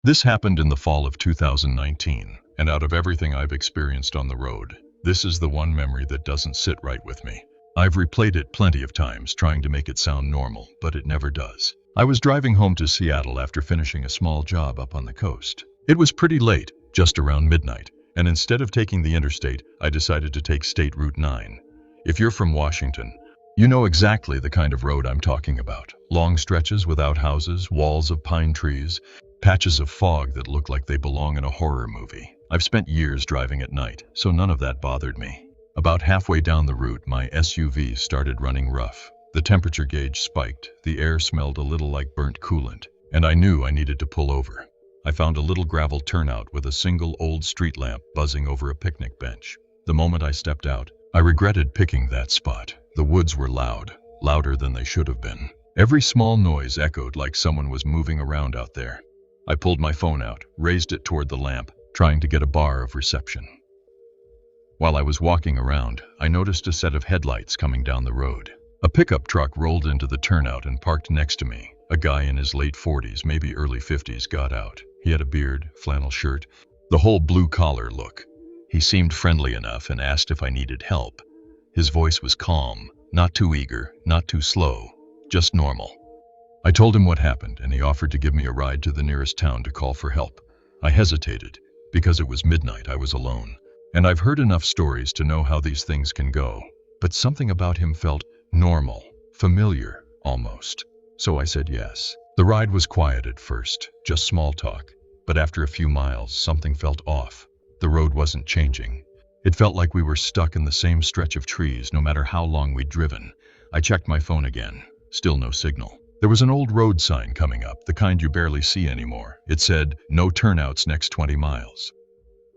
This happened in the fall of 2019, and out of everything I've experienced on the road, this is the one memory that doesn't sit right with me. I've replayed it plenty of times trying to make it sound normal, but it never does. I was driving home to Seattle after finishing a small job up on the coast. It was pretty late, just around midnight, and instead of taking the interstate, I decided to take State Route 9. If you're from Washington, you know exactly the kind of road I'm talking about. Long stretches without houses, walls of pine trees, patches of fog that look like they belong in a horror movie. I've spent years driving at night, so none of that bothered me. About halfway down the route, my SUV started running rough. The temperature gauge spiked, the air smelled a little like burnt coolant, and I knew I needed to pull over. I found a little gravel turnout with a single old street lamp buzzing over a picnic bench. The moment I stepped out, I regretted picking that spot. The woods were loud, louder than they should have been. Every small noise echoed like someone was moving around out there. I pulled my phone out, raised it toward the lamp, trying to get a bar of reception. While I was walking around, I noticed a set of headlights coming down the road. A pickup truck rolled into the turnout and parked next to me. A guy in his late 40s, maybe early 50s, got out. He had a beard, flannel shirt, the whole blue-collar look. He seemed friendly enough and asked if I needed help. His voice was calm, not too eager, not too slow, just normal. I told him what happened, and he offered to give me a ride to the nearest town to call for help. I hesitated, because it was midnight, I was alone. And I've heard enough stories to know how these things can go. But something about him felt normal, familiar, almost. So I said yes. The ride was quiet at first, just small talk. But after a few miles, something felt off. The road wasn't changing. It felt like we were stuck in the same stretch of trees no matter how long we'd driven. I checked my phone again. Still no signal. There was an old road sign coming up, the kind you barely see anymore. It said, "No turnouts next 20 miles."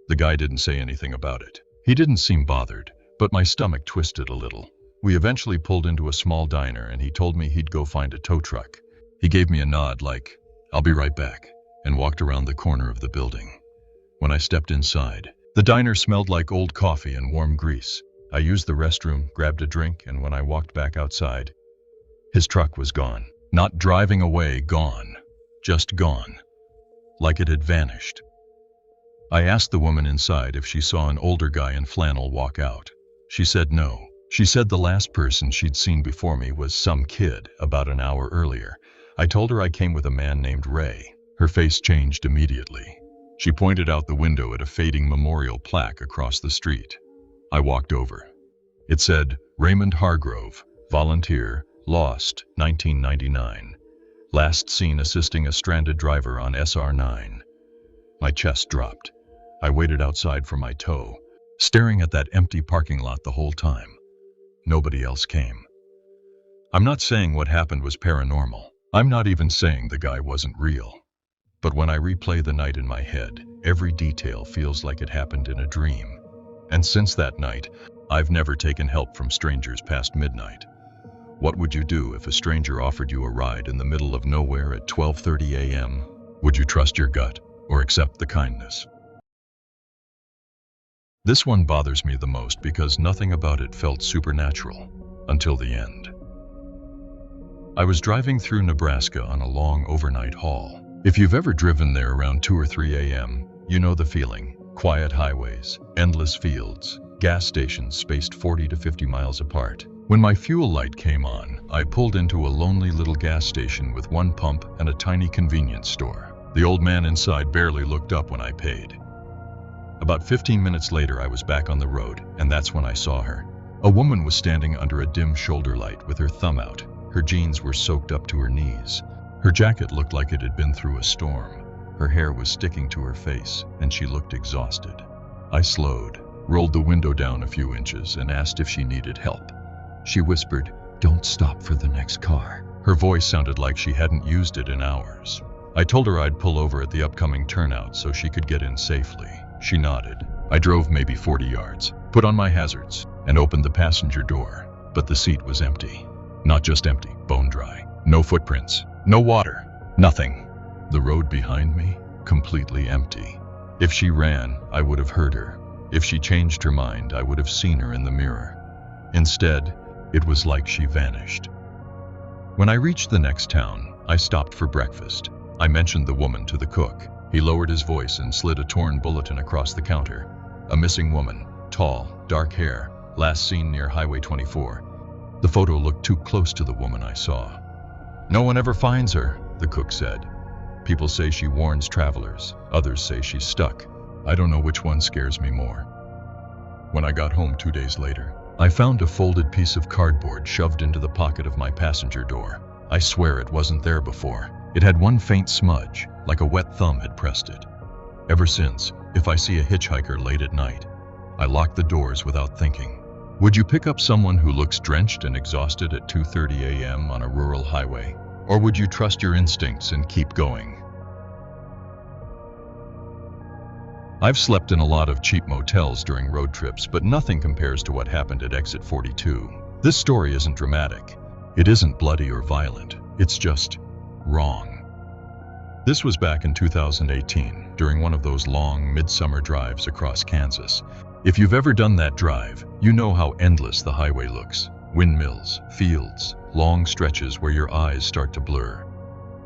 The guy didn't say anything about it. He didn't seem bothered, but my stomach twisted a little. We eventually pulled into a small diner and he told me he'd go find a tow truck. He gave me a nod like, "I'll be right back," and walked around the corner of the building. When I stepped inside, the diner smelled like old coffee and warm grease. I used the restroom, grabbed a drink, and when I walked back outside, his truck was gone. Not driving away, gone. Just gone. Like it had vanished. I asked the woman inside if she saw an older guy in flannel walk out. She said no. She said the last person she'd seen before me was some kid about an hour earlier. I told her I came with a man named Ray. Her face changed immediately. She pointed out the window at a fading memorial plaque across the street. I walked over. It said, "Raymond Hargrove, volunteer, lost, 1999. Last seen assisting a stranded driver on SR9. My chest dropped. I waited outside for my tow, staring at that empty parking lot the whole time. Nobody else came. I'm not saying what happened was paranormal. I'm not even saying the guy wasn't real. But when I replay the night in my head, every detail feels like it happened in a dream. And since that night, I've never taken help from strangers past midnight. What would you do if a stranger offered you a ride in the middle of nowhere at 12:30 a.m.? Would you trust your gut or accept the kindness? This one bothers me the most because nothing about it felt supernatural until the end. I was driving through Nebraska on a long overnight haul. If you've ever driven there around 2 or 3 a.m., you know the feeling. Quiet highways, endless fields, gas stations spaced 40 to 50 miles apart. When my fuel light came on, I pulled into a lonely little gas station with one pump and a tiny convenience store. The old man inside barely looked up when I paid. About 15 minutes later, I was back on the road, and that's when I saw her. A woman was standing under a dim shoulder light with her thumb out. Her jeans were soaked up to her knees. Her jacket looked like it had been through a storm. Her hair was sticking to her face, and she looked exhausted. I slowed, rolled the window down a few inches, and asked if she needed help. She whispered, "Don't stop for the next car." Her voice sounded like she hadn't used it in hours. I told her I'd pull over at the upcoming turnout so she could get in safely. She nodded. I drove maybe 40 yards, put on my hazards, and opened the passenger door. But the seat was empty. Not just empty, bone dry. No footprints, no water, nothing. The road behind me, completely empty. If she ran, I would have heard her. If she changed her mind, I would have seen her in the mirror. Instead, it was like she vanished. When I reached the next town, I stopped for breakfast. I mentioned the woman to the cook. He lowered his voice and slid a torn bulletin across the counter. A missing woman, tall, dark hair, last seen near Highway 24. The photo looked too close to the woman I saw. "No one ever finds her," the cook said. "People say she warns travelers. Others say she's stuck. I don't know which one scares me more." When I got home 2 days later, I found a folded piece of cardboard shoved into the pocket of my passenger door. I swear it wasn't there before. It had one faint smudge, like a wet thumb had pressed it. Ever since, if I see a hitchhiker late at night, I lock the doors without thinking. Would you pick up someone who looks drenched and exhausted at 2:30 a.m. on a rural highway? Or would you trust your instincts and keep going? I've slept in a lot of cheap motels during road trips, but nothing compares to what happened at exit 42. This story isn't dramatic. It isn't bloody or violent. It's just wrong. This was back in 2018, during one of those long midsummer drives across Kansas. If you've ever done that drive, you know how endless the highway looks. Windmills, fields, long stretches where your eyes start to blur.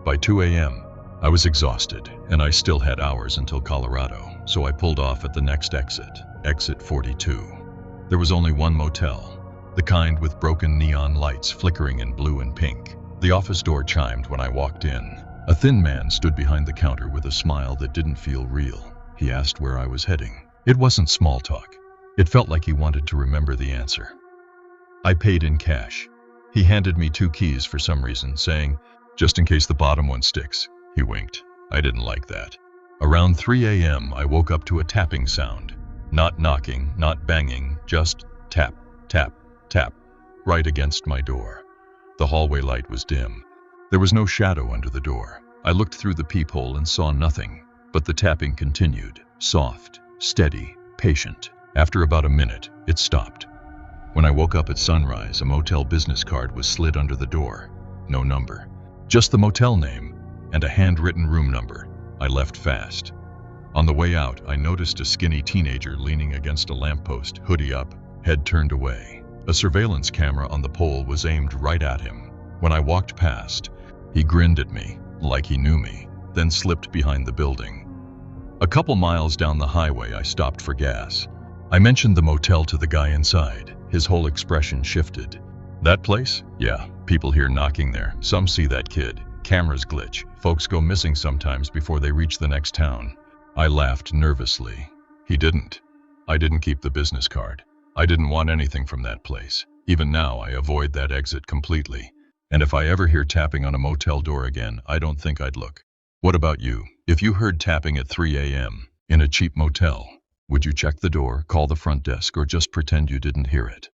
By 2 a.m., I was exhausted, and I still had hours until Colorado, so I pulled off at the next exit, exit 42. There was only one motel, the kind with broken neon lights flickering in blue and pink. The office door chimed when I walked in. A thin man stood behind the counter with a smile that didn't feel real. He asked where I was heading. It wasn't small talk. It felt like he wanted to remember the answer. I paid in cash. He handed me 2 keys for some reason, saying, "Just in case the bottom one sticks." He winked. I didn't like that. Around 3 a.m., I woke up to a tapping sound. Not knocking, not banging, just tap, tap, tap, right against my door. The hallway light was dim. There was no shadow under the door. I looked through the peephole and saw nothing, but the tapping continued, soft, steady, patient. After about a minute, it stopped. When I woke up at sunrise, a motel business card was slid under the door. No number. Just the motel name and a handwritten room number. I left fast. On the way out, I noticed a skinny teenager leaning against a lamppost, hoodie up, head turned away. A surveillance camera on the pole was aimed right at him. When I walked past, he grinned at me, like he knew me, then slipped behind the building. A couple miles down the highway, I stopped for gas. I mentioned the motel to the guy inside. His whole expression shifted. "That place? Yeah, people hear knocking there. Some see that kid. Cameras glitch. Folks go missing sometimes before they reach the next town." I laughed nervously. He didn't. I didn't keep the business card. I didn't want anything from that place. Even now, I avoid that exit completely. And if I ever hear tapping on a motel door again, I don't think I'd look. What about you? If you heard tapping at 3 a.m. in a cheap motel, would you check the door, call the front desk, or just pretend you didn't hear it?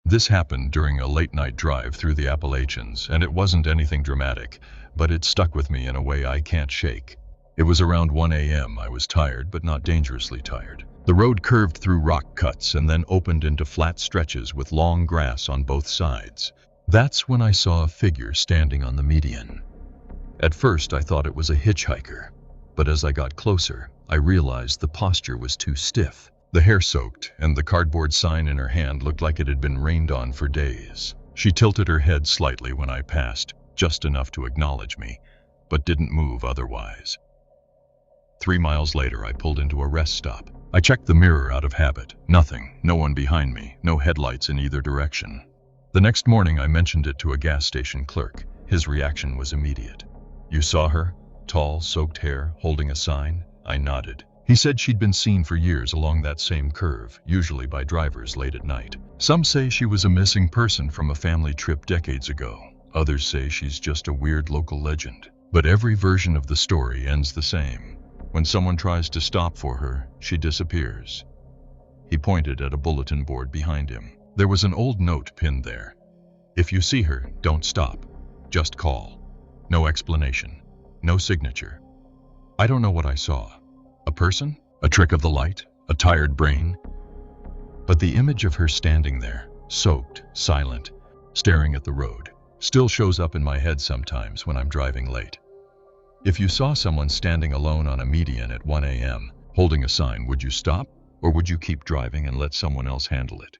This happened during a late-night drive through the Appalachians, and it wasn't anything dramatic, but it stuck with me in a way I can't shake. It was around 1 a.m. I was tired, but not dangerously tired. The road curved through rock cuts and then opened into flat stretches with long grass on both sides. That's when I saw a figure standing on the median. At first, I thought it was a hitchhiker, but as I got closer, I realized the posture was too stiff. The hair soaked, and the cardboard sign in her hand looked like it had been rained on for days. She tilted her head slightly when I passed, just enough to acknowledge me, but didn't move otherwise. 3 miles later, I pulled into a rest stop. I checked the mirror out of habit. Nothing, no one behind me, no headlights in either direction. The next morning, I mentioned it to a gas station clerk. His reaction was immediate. "You saw her? Tall, soaked hair, holding a sign?" I nodded. He said she'd been seen for years along that same curve, usually by drivers late at night. Some say she was a missing person from a family trip decades ago. Others say she's just a weird local legend. But every version of the story ends the same. When someone tries to stop for her, she disappears. He pointed at a bulletin board behind him. There was an old note pinned there. "If you see her, don't stop. Just call." No explanation. No signature. I don't know what I saw. A person? A trick of the light? A tired brain? But the image of her standing there, soaked, silent, staring at the road, still shows up in my head sometimes when I'm driving late. If you saw someone standing alone on a median at 1 a.m., holding a sign, would you stop? Or would you keep driving and let someone else handle it?